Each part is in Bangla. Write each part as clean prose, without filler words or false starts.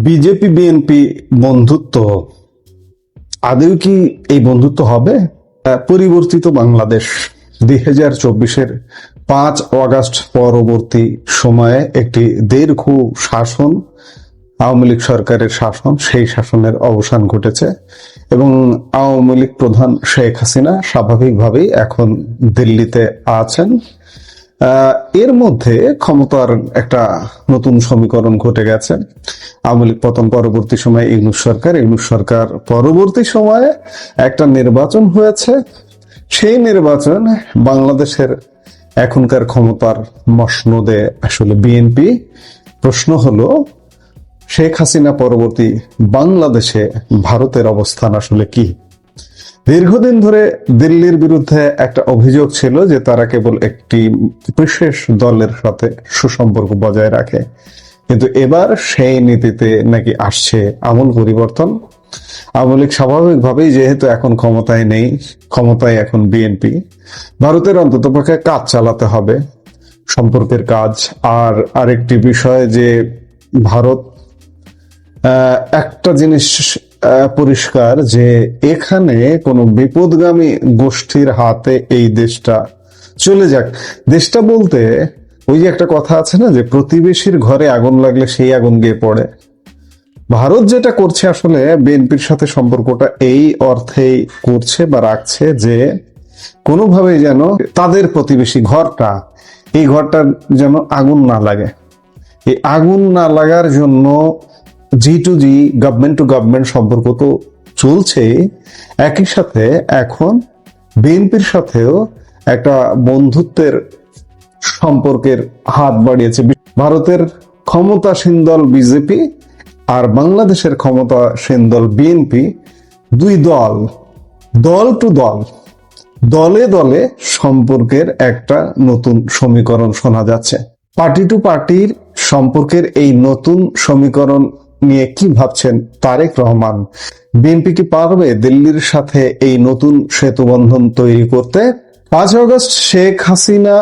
বিজেপি বিএনপি বন্ধুত্ব আদৌ কি এই বন্ধুত্ব হবে? পরিবর্তিত বাংলাদেশ 2024-এর 5 অগাস্ট পরবর্তী সময়ে একটি দীর্ঘ শাসন, আওয়ামী লীগ সরকারের শাসন, সেই শাসনের অবসান ঘটেছে এবং আওয়ামী লীগ প্রধান শেখ হাসিনা স্বাভাবিকভাবেই এখন দিল্লিতে আছেন। এর মধ্যে ক্ষমতার একটা নতুন সমীকরণ ঘটে গেছে। আওয়ামী লীগ পতন পরবর্তী সময়ে ইউনূস সরকার পরবর্তী সময়ে একটা নির্বাচন হয়েছে। সেই নির্বাচন বাংলাদেশের এখনকার ক্ষমতার মসনদে আসলে বিএনপি। প্রশ্ন হলো, শেখ হাসিনা পরবর্তী বাংলাদেশে ভারতের অবস্থান আসলে কি? দীর্ঘদিন ধরে দিল্লির বিরুদ্ধে একটা অভিযোগ ছিল যে তারা কেবল একটি বিশেষ দলের সাথে সুসম্পর্ক বজায় রাখে, কিন্তু এবার সেই নীতিতে নাকি আসছে আমূল পরিবর্তন। আওয়ামী লীগ স্বাভাবিকভাবেই যেহেতু এখন ক্ষমতায় নেই, ক্ষমতায় এখন বিএনপি, ভারতের অন্ততপক্ষে কাজ চালাতে হবে, সম্পর্কের কাজ। আর আরেকটি বিষয় যে ভারত, একটা জিনিস পরিষ্কার যে এখানে কোনো বিপদগামী গোষ্ঠীর হাতে এই দেশটা চলে যাক। দেশটা বলতে ওই যে একটা কথা আছে না, যে প্রতিবেশীর ঘরে আগুন লাগলে সেই আগুন গিয়ে পড়ে। ভারত যেটা করছে আসলে বিএনপির সাথে সম্পর্কটা এই অর্থেই করছে বা রাখছে যে কোনোভাবে যেন তাদের প্রতিবেশী ঘরটা, এই ঘরটা যেন আগুন না লাগে। এই আগুন না লাগার জন্য G to G, government to government সম্পর্ক তো চলছে, একই সাথে এখন বিএনপির সাথেও একটা বন্ধুত্বের সম্পর্কের হাত বাড়িয়েছে ভারতের ক্ষমতাসীন দল বিজেপি আর বাংলাদেশের ক্ষমতাসীন দল বিএনপি। দুই দল, দল টু দল, দলে দলে সম্পর্কের একটা নতুন সমীকরণ শোনা যাচ্ছে। পার্টি টু পার্টির সম্পর্কের এই নতুন সমীকরণ নিয়ে কি ভাবছেন তারেক রহমান? বিএনপি কি পারবে দিল্লির সাথে এই নতুন সেতুবন্ধন তৈরি করতে? 5 আগস্ট শেখ হাসিনা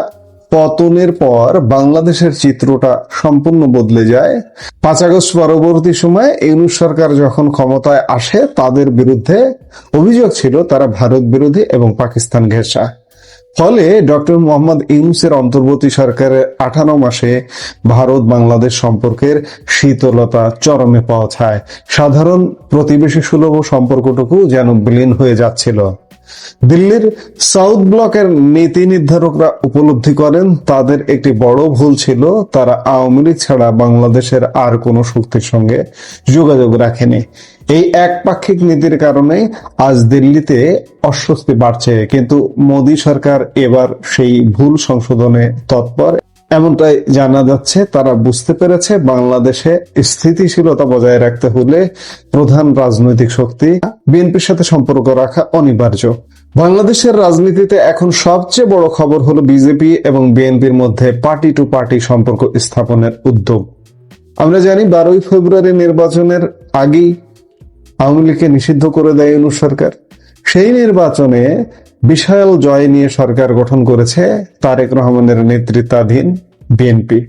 পতনের পর বাংলাদেশের চিত্রটা সম্পূর্ণ বদলে যায়। 5 আগস্ট পরবর্তী সময়ে ইউনূস সরকার যখন ক্ষমতায় আসে, তাদের বিরুদ্ধে অভিযোগ ছিল তারা ভারত বিরোধী এবং পাকিস্তান ঘেঁষা। ফলে ডক্টর মোহাম্মদ ইউনূসের অন্তর্বর্তী সরকারের 18 মাসে ভারত বাংলাদেশ সম্পর্কের শীতলতা চরমে পৌঁছায়। সাধারণ প্রতিবেশী সুলভ সম্পর্কটুকু যেন বিলীন হয়ে যাচ্ছিল। দিল্লির সাউথ ব্লকের নীতি নির্ধারকরা উপলব্ধি করেন তাদের একটি বড় ভুল ছিল, তারা আওয়ামী লীগ ছাড়া বাংলাদেশের আর কোনো শক্তির সঙ্গে যোগাযোগ রাখেনি। এই একপাক্ষিক নীতির কারণে আজ দিল্লিতে অস্বস্তি বাড়ছে, কিন্তু মোদী সরকার এবার সেই ভুল সংশোধনে তৎপর। এমনটাই জানা যাচ্ছে, তারা বুঝতে পেরেছে বাংলাদেশে স্থিতিশীলতা বজায় রাখতে হলে প্রধান রাজনৈতিক শক্তি বিএনপির সাথে সম্পর্ক রাখা অনিবার্য। বাংলাদেশের রাজনীতিতে এখন সবচেয়ে বড় খবর হলো বিজেপি এবং বিএনপির মধ্যে পার্টি টু পার্টি সম্পর্ক স্থাপনের উদ্যোগ। আমরা জানি 12ই ফেব্রুয়ারি নির্বাচনের আগেই আওয়ামী লীগকে নিষিদ্ধ করে দেয় ইউনূস সরকার। সেই নির্বাচনে বিশাল জয় নিয়ে সরকার গঠন করেছে তারেক রহমানের নেতৃত্বাধীন বিএনপি।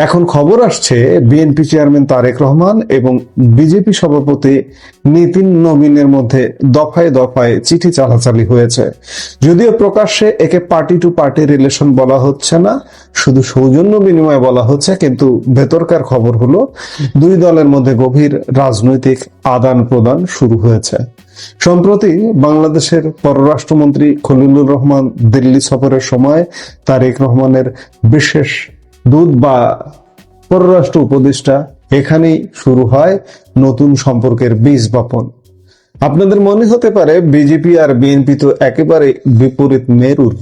এখন খবর আসছে বিএনপি চেয়ারম্যান তারেক রহমান এবং বিজেপি সভাপতি নীতিন নবীনের মধ্যে দফায় দফায় চিঠি চালাচালি হয়েছে। যদিও প্রকাশ্যে একে পার্টি টু পার্টি রিলেশন বলা হচ্ছে না, শুধু সৌজন্য বিনিময় বলা হচ্ছে, কিন্তু ভেতরকার খবর হলো দুই দলের মধ্যে গভীর রাজনৈতিক আদান প্রদান শুরু হয়েছে। সম্প্রতি বাংলাদেশের পররাষ্ট্রমন্ত্রী খলিলুর রহমান দিল্লি সফরের সময় তারেক রহমানের বিশেষ দূত বা পররাষ্ট্র উপদেষ্টা, এখানেই শুরু হয় নতুন সম্পর্কের বীজ বপন। আপনাদের মনে হতে পারে বিজেপি আর বিএনপি তো একেবারে বিপরীত মেরুর,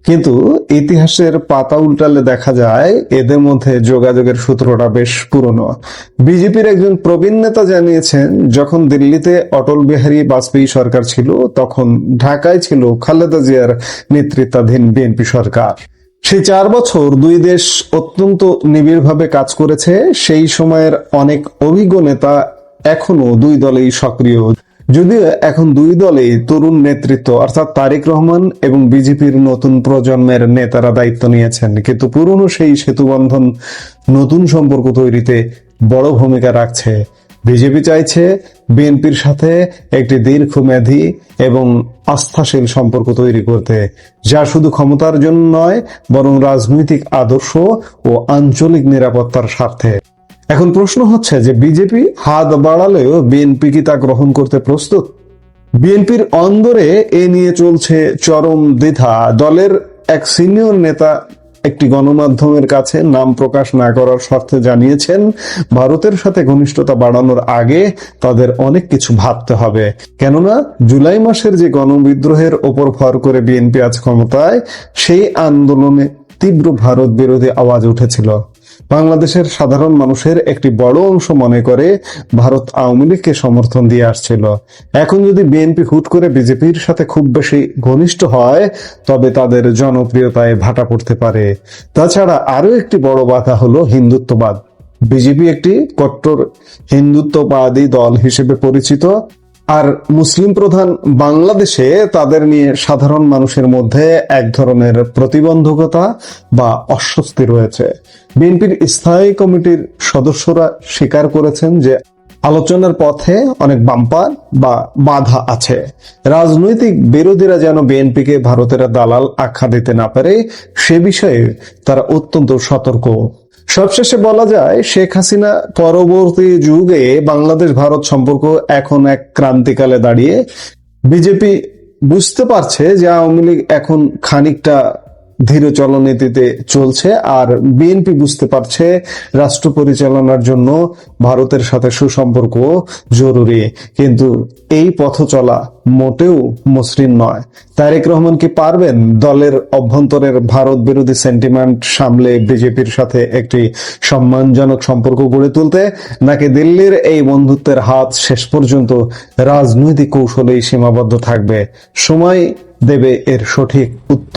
কিন্তু ইতিহাসের পাতা উল্টালে দেখা যায় এদের মধ্যে যোগাযোগের সূত্রটা বেশ পুরনো। বিজেপির একজন প্রবীণ নেতা জানিয়েছেন, যখন দিল্লিতে অটল বিহারী বাজপেয়ী সরকার ছিল, তখন ঢাকায় ছিল খালেদা জিয়ার নেতৃত্বাধীন বিএনপি সরকার। সেই 4 বছর দুই দেশ অত্যন্ত নিবিড়ভাবে কাজ করেছে। সেই সময়ের অনেক অভিজ্ঞ নেতা এখনো দুই দলেই সক্রিয়। যদিও এখন দুই দলেই তরুণ নেতৃত্ব, অর্থাৎ তারেক রহমান এবং বিজেপির নতুন প্রজন্মের নেতারা দায়িত্ব নিয়েছেন, কিন্তু পুরনো সেই সেতুবন্ধন নতুন সম্পর্ক তৈরিতে বড় ভূমিকা রাখছে। বিজেপি চাইছে বিএনপির সাথে একটি দীর্ঘমেয়াদী এবং আস্থাশীল সম্পর্ক তৈরি করতে, যা শুধু ক্ষমতার জন্য নয় বরং রাজনৈতিক আদর্শ ও আঞ্চলিক নিরাপত্তার স্বার্থে। এখন প্রশ্ন হচ্ছে যে বিজেপি হাত বাড়ালেও বিএনপি কি তা গ্রহণ করতে প্রস্তুত? বিএনপির অন্দরে এ নিয়ে চলছে চরম দ্বিধা। দলের এক সিনিয়র নেতা একটি গণমাধ্যমের কাছে নাম প্রকাশ না করার শর্তে জানিয়েছেন, ভারতের সাথে ঘনিষ্ঠতা বাড়ানোর আগে তাদের অনেক কিছু ভাবতে হবে। কেননা জুলাই মাসের যে গণবিদ্রোহের ওপর ভর করে বিএনপি আজ ক্ষমতায়, সেই আন্দোলনে তীব্র ভারত বিরোধী আওয়াজ উঠেছিল। বাংলাদেশের সাধারণ মানুষের একটি বড় অংশ মনে করে ভারত আওয়ামী লীগকে সমর্থন দিয়ে আসছিল। এখন যদি বিএনপি হুট করে বিজেপির সাথে খুব বেশি ঘনিষ্ঠ হয়, তবে তাদের জনপ্রিয়তায় ভাটা পড়তে পারে। তাছাড়া আরো একটি বড় বাধা হলো হিন্দুত্ববাদ। বিজেপি একটি কট্টর হিন্দুত্ববাদী দল হিসেবে পরিচিত, আর মুসলিম প্রধান বাংলাদেশে তাদের নিয়ে সাধারণ মানুষের মধ্যে এক ধরনের প্রতিবন্ধকতা বা অস্বস্তি রয়েছে। বিএনপির স্থায়ী কমিটির সদস্যরা স্বীকার করেছেন যে আলোচনার পথে অনেক বাম্পার বা বাধা আছে। রাজনৈতিক বিরোধীরা যেন বিএনপিকে ভারতের দালাল আখ্যা দিতে না পারে, সে বিষয়ে তারা অত্যন্ত সতর্ক। সবশেষে বলা যায়, শেখ হাসিনা পরবর্তী যুগে বাংলাদেশ ভারত সম্পর্ক এখন এক ক্রান্তিকালে দাঁড়িয়ে। বিজেপি বুঝতে পারছে যে আওয়ামী লীগ এখন খানিকটা ধীর চলনীতিতে চলছে, আর বিএনপি বুঝতে পারছে রাষ্ট্র পরিচালনার জন্য ভারতের সাথে সুসম্পর্ক জরুরি। কিন্তু এই পথ চলা মোটেও মসৃণ নয়। তারেক রহমান কি পারবেন দলের অভ্যন্তরের ভারত বিরোধী সেন্টিমেন্ট সামলে বিজেপির সাথে একটি সম্মানজনক সম্পর্ক গড়ে তুলতে, নাকি দিল্লির এই বন্ধুত্বের হাত শেষ পর্যন্ত রাজনৈতিক কৌশলেই সীমাবদ্ধ থাকবে? সময় দেবে এর সঠিক উত্তর।